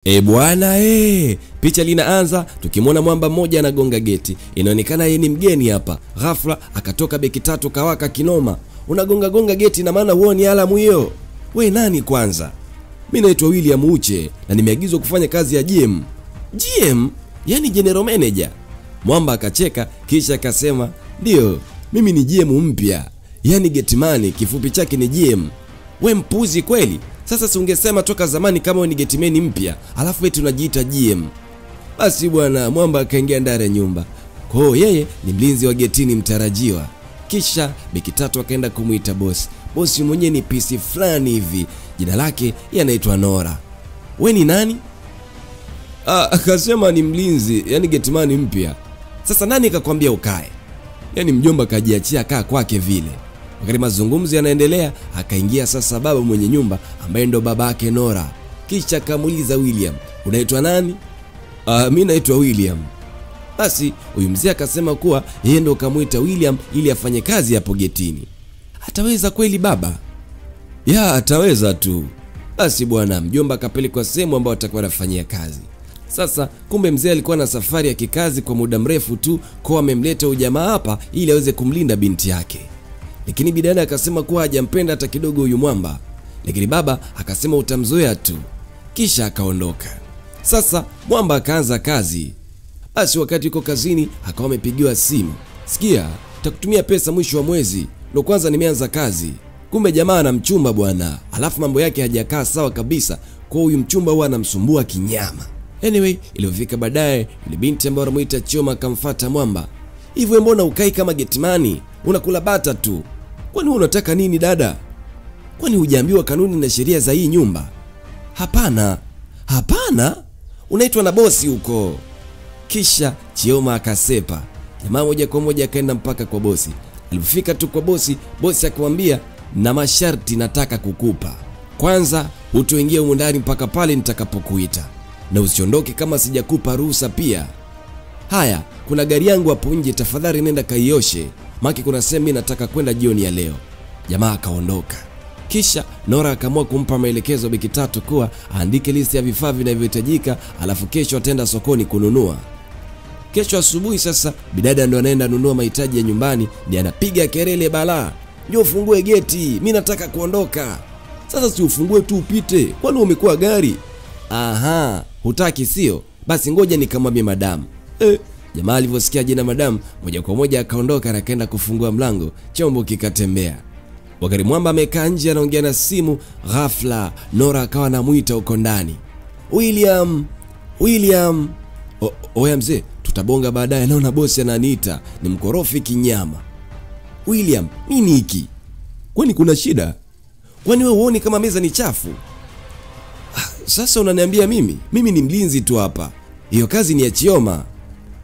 Bwana picha linaanza tukimwona mwamba mmoja anagonga geti. Inaonekana yeye ni mgeni hapa. Ghafla akatoka beki tatu kawaka kinoma. Unagonga geti na maana huoni alamu hiyo? We nani kwanza? Mimi naitwa William Uche na nimeagizwa kufanya kazi ya GM. GM? Yani General Manager. Mwamba akacheka kisha akasema, "Ndio, mimi ni GM mpya. Yani Gateman, kifupi chake ni GM." We mpuzi kweli? Sasa si ungesema toka zamani kama wewe ni Gateman mpya, alafu eti unajiita GM. Basi bwana, Mwamba akaingia ndani ya nyumba. Kwa hiyo yeye ni mlinzi wa getini mtarajiwa. Kisha beki tatu akaenda kumuita boss. Boss mwenyewe ni PC fulani hivi. Jina lake anaitwa Nora. We ni nani? Akasema ni mlinzi, yani Gateman mpya. Sasa nani akakwambia ukae? Yani mjomba kajiachia kaa kwake vile. Wakati mazungumzo yanaendelea, akaingia sasa baba mwenye nyumba ambaye ndo babake Nora. Kisha akamuuliza William, "Unaitwa nani?" "Mimi naitwa William." Basi huyu mzee akasema kuwa yeye ndo kamuita William ili afanye kazi hapo getini. "Ataweza kweli baba?" "Ya, ataweza tu." Basi bwana, mjomba akapelekwa sehemu ambayo atakuwa anafanyia kazi. Sasa kumbe mzee alikuwa na safari ya kikazi kwa muda mrefu tu, kwa amemleta ujamaa hapa ili aweze kumlinda binti yake. Lakini bidada akasema kuwa hajampenda hata kidogo huyu mwamba. Lakini baba akasema utamzoea tu. Kisha akaondoka. Sasa mwamba akaanza kazi. Basi wakati yuko kazini akawa amepigiwa simu. "Sikia, nitakutumia pesa mwisho wa mwezi. Ndio kwanza nimeanza kazi." Kumbe jamaa ana mchumba bwana. Alafu mambo yake hajakaa sawa kabisa. Kwa huyu mchumba huwa anamsumbua kinyama. Anyway, iliyofika baadaye ile binti ambaye anamuita Choma akamfuata Mwamba. "Hivyo mbona ukai kama Gateman? Unakula bata tu. Kwani unataka nini dada? Kwani hujaambiwa kanuni na sheria za hii nyumba?" "Hapana." "Hapana? Unaitwa na bosi huko." Kisha Choma akasepa. Jamaa moja kwa moja akaenda mpaka kwa bosi. Alipofika tu kwa bosi, bosi akamwambia, "Na masharti nataka kukupa. Kwanza, hutoingia humu ndani mpaka pale nitakapokuita. Na usiondoke kama sijakupa ruhusa pia. Haya, kuna gari yangu hapo nje, tafadhali nenda kaioshe. Maki kuna sehemu mimi nataka kwenda jioni ya leo." Jamaa akaondoka. Kisha Nora akaamua kumpa maelekezo beki tatu kuwa aandike listi ya vifaa vinavyohitajika, alafu kesho ataenda sokoni kununua. Kesho asubuhi sasa bidada ndo anaenda nunua mahitaji ya nyumbani, ndiye anapiga kelele balaa, "Njoo ufungue geti, mimi nataka kuondoka." "Sasa si ufungue tu upite, kwani umekuwa gari?" "Aha, hutaki sio? Basi ngoja nikamwambie madam." Jamaa alivyosikia jina madam, moja kwa moja akaondoka na akaenda kufungua mlango, chombo kikatembea. Wakati Mwamba amekaa nje anaongea na simu, ghafla Nora akawa anamuita huko ndani. "William, William." "Oya mzee, tutabonga baadaye, naona bosi ananiita, ni mkorofi kinyama." "William, nini hiki? Kwani kuna shida? Kwani wewe huoni kama meza ni chafu?" "Sasa unaniambia mimi ni mlinzi tu hapa. Hiyo kazi ni ya Chioma.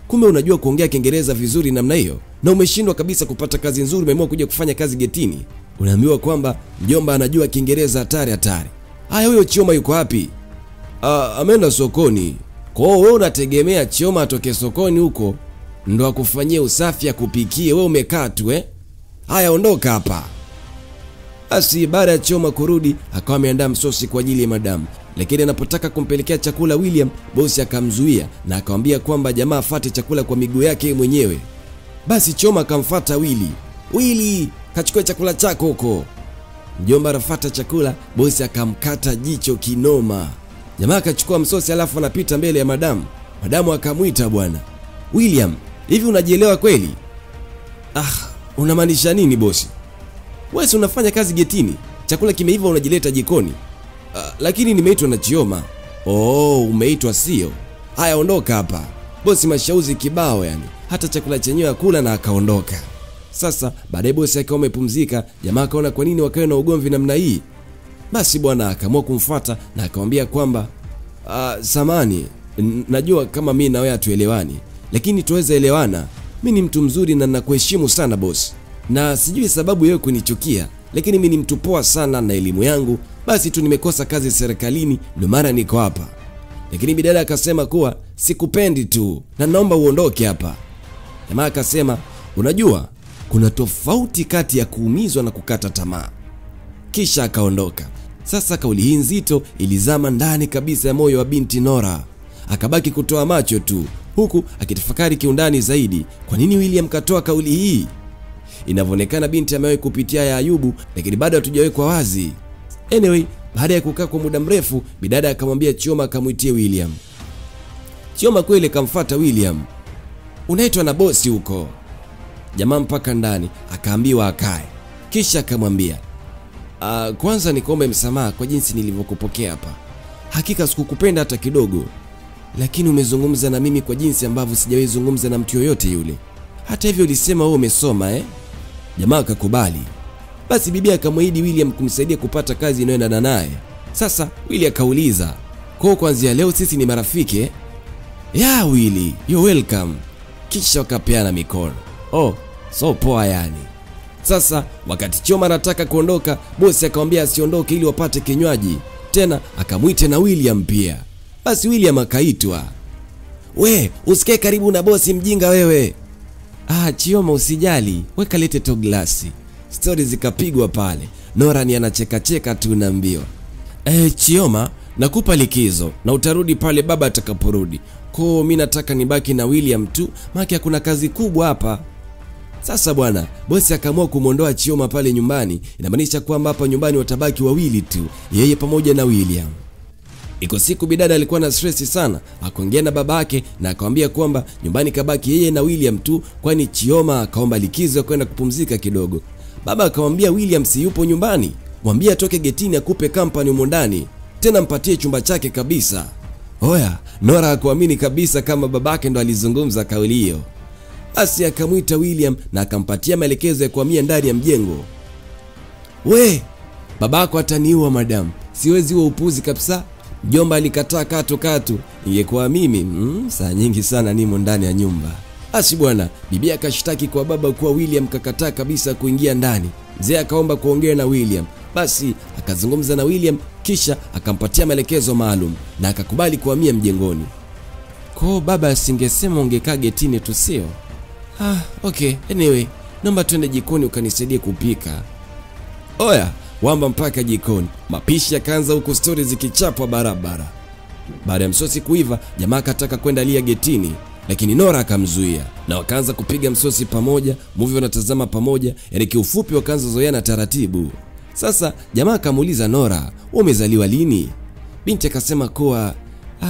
Kumbe unajua kuongea Kiingereza vizuri namna hiyo na umeshindwa kabisa kupata kazi nzuri, umeamua kuja kufanya kazi getini. Unaambiwa kwamba mjomba anajua Kiingereza hatari. Haya, huyo Chioma yuko wapi?" "Ameenda sokoni." "Kwa hiyo wewe unategemea Chioma atoke sokoni huko ndo akufanyie usafi akupikie, wewe umekaa tu Haya, ondoka hapa." Basi baada ya Chioma kurudi akawa ameandaa msosi kwa ajili ya madam. Lakini anapotaka kumpelekea chakula William, bosi akamzuia na akamwambia kwamba jamaa afate chakula kwa miguu yake mwenyewe. Basi Chioma akamfuata Willy, kachukua chakula chako huko. Mjomba anafuata chakula, bosi akamkata jicho kinoma. Jamaa akachukua msosi alafu anapita mbele ya madam. Madamu akamuita, "Bwana William, hivi unajielewa kweli?" "Unamaanisha nini bosi? Wewe si unafanya kazi getini? Chakula kimeiva unajileta jikoni?" "Lakini nimeitwa na Chioma." Umeitwa sio? Haya, ondoka hapa." Bosi mashauzi kibao yani. Hata chakula chenyewe akula na akaondoka. Sasa baadaye bosi akawa amepumzika, jamaa akaona kwa nini wakae na ugomvi namna hii. Basi bwana akaamua kumfuata na akamwambia kwamba, "Samani, najua kama mimi na wewe hatuelewani, lakini tuweza elewana. Mimi ni mtu mzuri na ninakuheshimu sana bosi. Na sijui sababu wewe kunichukia, lakini mimi ni mtu poa sana na elimu yangu. Basi tu nimekosa kazi serikalini ndio maana niko hapa." Lakini bidada akasema kuwa, "Sikupendi tu na naomba uondoke hapa." Jamaa akasema, "Unajua kuna tofauti kati ya kuumizwa na kukata tamaa." Kisha akaondoka. Sasa kauli hii nzito ilizama ndani kabisa ya moyo wa binti Nora. Akabaki kutoa macho tu, huku akitafakari kiundani zaidi, kwa nini William katoa kauli hii? Inavyoonekana binti amewahi kupitia ya Ayubu, lakini bado hatujawekwa wazi. Anyway, baada ya kukaa kwa muda mrefu, bidada akamwambia Chioma akamuitie William. Chioma kweli kamfuata William. Unaitwa na bosi huko. Jamaa mpaka ndani akaambiwa akae. Kisha akamwambia, kwanza nikuombe msamaha kwa jinsi nilivyokupokea hapa. Hakika sikukupenda hata kidogo. Lakini umezungumza na mimi kwa jinsi ambavyo sijawahi zungumza na mtu yoyote yule. Hata hivyo ulisema wewe umesoma Jamaa akakubali. Basi bibi akamwahidi William kumsaidia kupata kazi inayoendana naye. Sasa William akauliza, "Kwa kuanzia leo sisi ni marafiki?" "Yeah Willy, you're welcome." Kisha wakapeana mikono. So poa yani. Sasa wakati Chioma anataka kuondoka, bosi akamwambia asiondoke ili wapate kinywaji. Tena akamuita na William pia. Basi William akaitwa. "We, usikae karibu na bosi mjinga wewe." Chioma usijali, weka lete to glasi." Story zikapigwa pale. Nora ni anacheka cheka tu naambiwa, Chioma, nakupa likizo na utarudi pale baba atakaporudi. Mimi nataka nibaki na William tu, maana kuna kazi kubwa hapa." Sasa bwana, bosi akaamua kumondoa Chioma pale nyumbani. Inamaanisha kwamba hapa nyumbani watabaki wawili tu, yeye pamoja na William. Iko siku bidada alikuwa na stress sana, akaongea na babake na akamwambia kwamba nyumbani kabaki yeye na William tu, kwani Chioma akaomba likizo kwenda kupumzika kidogo. Baba akamwambia William si yupo nyumbani, mwambie atoke getini akupe company humo ndani, tena mpatie chumba chake kabisa. Nora hakuamini kabisa kama babake ndo alizungumza kauli hiyo. Basi akamuita William na akampatia maelekezo ya kuhamia ndani ya mjengo. "We, babako ataniua madam, siwezi huo upuzi kabisa." Jomba alikataa katu. Ingekuwa mimi, saa nyingi sana nimo ndani ya nyumba. Basi bwana, bibi akashtaki kwa baba kuwa William kakataa kabisa kuingia ndani. Mzee akaomba kuongea na William. Basi akazungumza na William, kisha akampatia maelekezo maalum na akakubali kuhamia mjengoni. Baba asingesema ungekaa getini tu sio? Okay, anyway, naomba twende jikoni ukanisaidie kupika. Wamba mpaka jikoni. Mapishi yakaanza huko, story zikichapwa barabara. Baada ya msosi kuiva, jamaa akataka kwenda lia getini, lakini Nora akamzuia na wakaanza kupiga msosi pamoja, movie wanatazama pamoja, yani kiufupi wakaanza zoeana taratibu. Sasa jamaa akamuuliza Nora, "Umezaliwa lini?" Binti akasema kuwa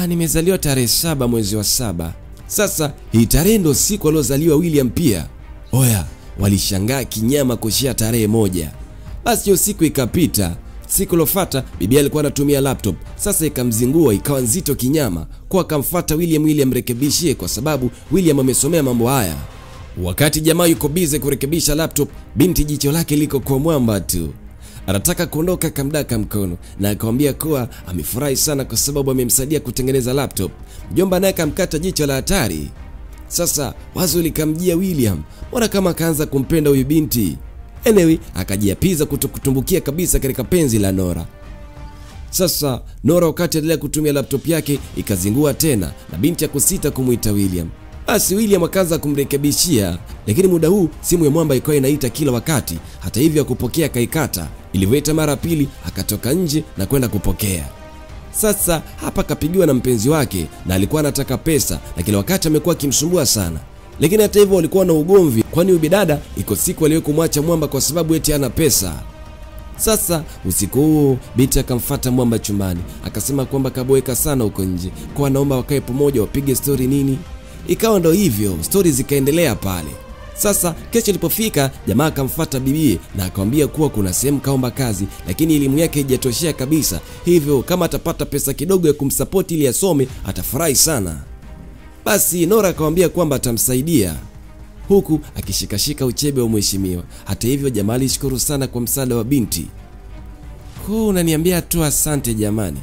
nimezaliwa tarehe 7 mwezi wa 7. Sasa hii tarehe ndo siku aliozaliwa William pia. Walishangaa kinyama kushia tarehe moja. Basi hiyo siku ikapita. Siku iliyofuata bibi alikuwa anatumia laptop. Sasa ikamzingua ikawa nzito kinyama, kwa akamfuata William rekebishie, kwa sababu William amesomea mambo haya. Wakati jamaa yuko busy kurekebisha laptop, binti jicho lake liko kwa mwamba tu. Anataka kuondoka, kamdaka mkono na akamwambia kuwa amefurahi sana kwa sababu amemsaidia kutengeneza laptop. Mjomba naye akamkata jicho la hatari. Sasa wazo likamjia William, mbona kama akaanza kumpenda huyu binti. Anyway, akajiapiza kutokutumbukia kabisa katika penzi la Nora. Sasa Nora wakati endelea kutumia laptop yake ikazingua tena na binti akusita kumuita William. Basi William akaanza kumrekebishia, lakini muda huu simu ya mwamba ikawa inaita kila wakati. Hata hivyo akupokea kaikata. Ilivyoita mara pili akatoka nje na kwenda kupokea. Sasa hapa kapigiwa na mpenzi wake na alikuwa anataka pesa, na kila wakati amekuwa akimsumbua sana. Lakini hata hivyo walikuwa na ugomvi, kwani ubidada iko siku aliyokumwacha mwamba kwa sababu eti hana pesa. Sasa usiku huo binti akamfuata mwamba chumbani, akasema kwamba kaboeka sana huko nje, kwa anaomba wakae pamoja wapige story nini. Ikawa ndo hivyo, story zikaendelea pale. Sasa kesho ilipofika, jamaa akamfuata bibi na akamwambia kuwa kuna sehemu kaomba kazi, lakini elimu yake haijatoshea kabisa, hivyo kama atapata pesa kidogo ya kumsupport ili asome atafurahi sana. Basi Nora akamwambia kwamba atamsaidia, huku akishikashika uchebe wa mheshimiwa. Hata hivyo jamaa alishukuru sana kwa msaada wa binti. Unaniambia tu asante jamani.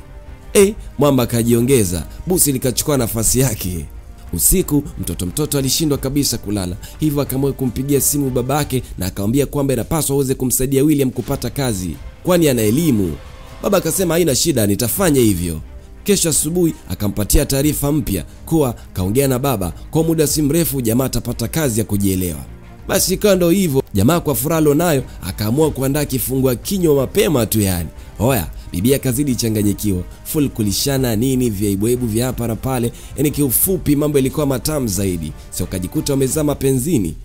Mwamba akajiongeza, busi likachukua nafasi yake. Usiku mtoto alishindwa kabisa kulala, hivyo akaamua kumpigia simu babake na akamwambia kwamba inapaswa aweze kumsaidia William kupata kazi, kwani ana elimu. Baba akasema haina shida, nitafanya hivyo. Kesho asubuhi akampatia taarifa mpya kuwa kaongea na baba, kwa muda si mrefu jamaa atapata kazi ya kujielewa. Basi ikawa ndo hivyo, jamaa kwa furaha nayo akaamua kuandaa kifungua kinywa mapema tu yani. bibi akazidi changanyikiwa, full kulishana nini vyaibwebu vya hapa na pale. Yani kiufupi mambo yalikuwa matamu zaidi. Sio kajikuta wamezama penzini.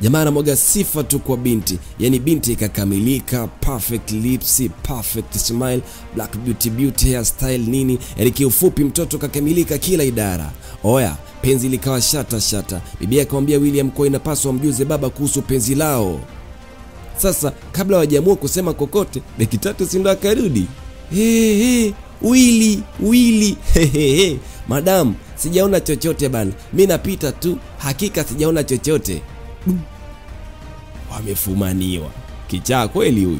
Jamaa anamwaga sifa tu kwa binti. Yani binti ikakamilika, perfect lips, perfect smile, black beauty hairstyle nini. Yani kiufupi mtoto kakamilika kila idara. Oya, penzi likawa shata. Bibi akamwambia William kwa inapaswa mjuze baba kuhusu penzi lao. Sasa kabla hawajaamua kusema kokote, dakika 3 si ndo akarudi. Willy. Madam, sijaona chochote bana. Mimi napita tu, hakika sijaona chochote. Wamefumaniwa. Kichaa kweli huyu.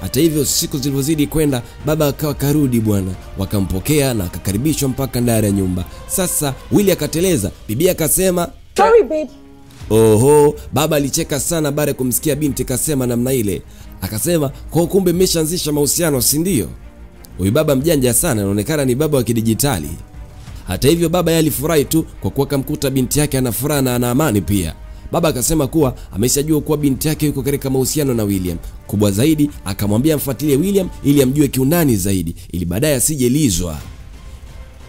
Hata hivyo siku zilizozidi kwenda, baba akawa karudi bwana. Wakampokea na akakaribishwa mpaka ndani ya nyumba. Sasa Willy akateleza, bibi akasema, "Sorry babe." Oho, baba alicheka sana baada ya kumsikia binti kasema namna ile. Akasema, "Kwa kumbe mmeshaanzisha mahusiano, si ndio?" Huyu baba mjanja sana, anaonekana ni baba wa kidijitali. Hata hivyo baba yeye alifurahi tu kwa kuwa kamkuta binti yake ana furaha na ana amani pia. Baba akasema kuwa ameshajua kuwa binti yake yuko katika mahusiano na William. Kubwa zaidi akamwambia amfuatilie William ili amjue kiundani zaidi ili baadaye asije lizwa.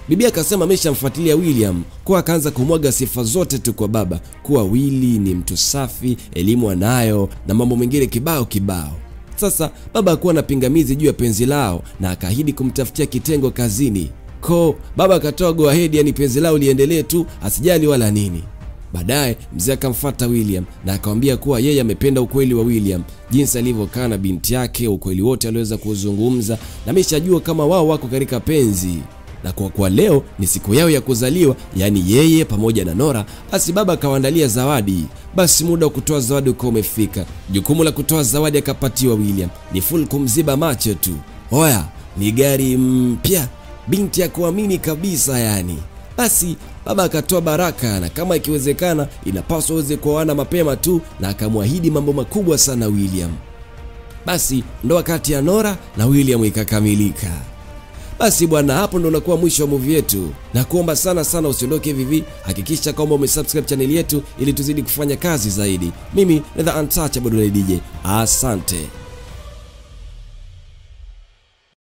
Bibi akasema ameshamfuatilia William, kwa akaanza kumwaga sifa zote tu kwa baba, kuwa Willy ni mtu safi, elimu anayo na mambo mengine kibao. Sasa baba hakuwa na pingamizi juu ya penzi lao na akaahidi kumtafutia kitengo kazini. Baba akatoa go ahead, yani penzi lao liendelee tu, asijali wala nini. Baadaye mzee akamfuata William na akamwambia kuwa yeye amependa ukweli wa William, jinsi alivyokaa na binti yake, ukweli wote aliweza kuzungumza na ameshajua kama wao wako katika penzi. Na kwa kuwa leo ni siku yao ya kuzaliwa, yani yeye pamoja na Nora, basi baba akawaandalia zawadi. Basi muda wa kutoa zawadi uko umefika. Jukumu la kutoa zawadi akapatiwa William, ni full kumziba macho tu. Oya, ni gari mpya. Binti ya kuamini kabisa yani. Basi baba akatoa baraka na kama ikiwezekana inapaswa waweze kuoana mapema tu, na akamwahidi mambo makubwa sana William. Basi ndoa kati ya Nora na William ikakamilika. Basi bwana, hapo ndo unakuwa mwisho wa movie yetu. Na kuomba sana usiondoke hivi. Hakikisha kwamba umesubscribe channel yetu ili tuzidi kufanya kazi zaidi. Mimi ni The Untouchable DJ. Asante.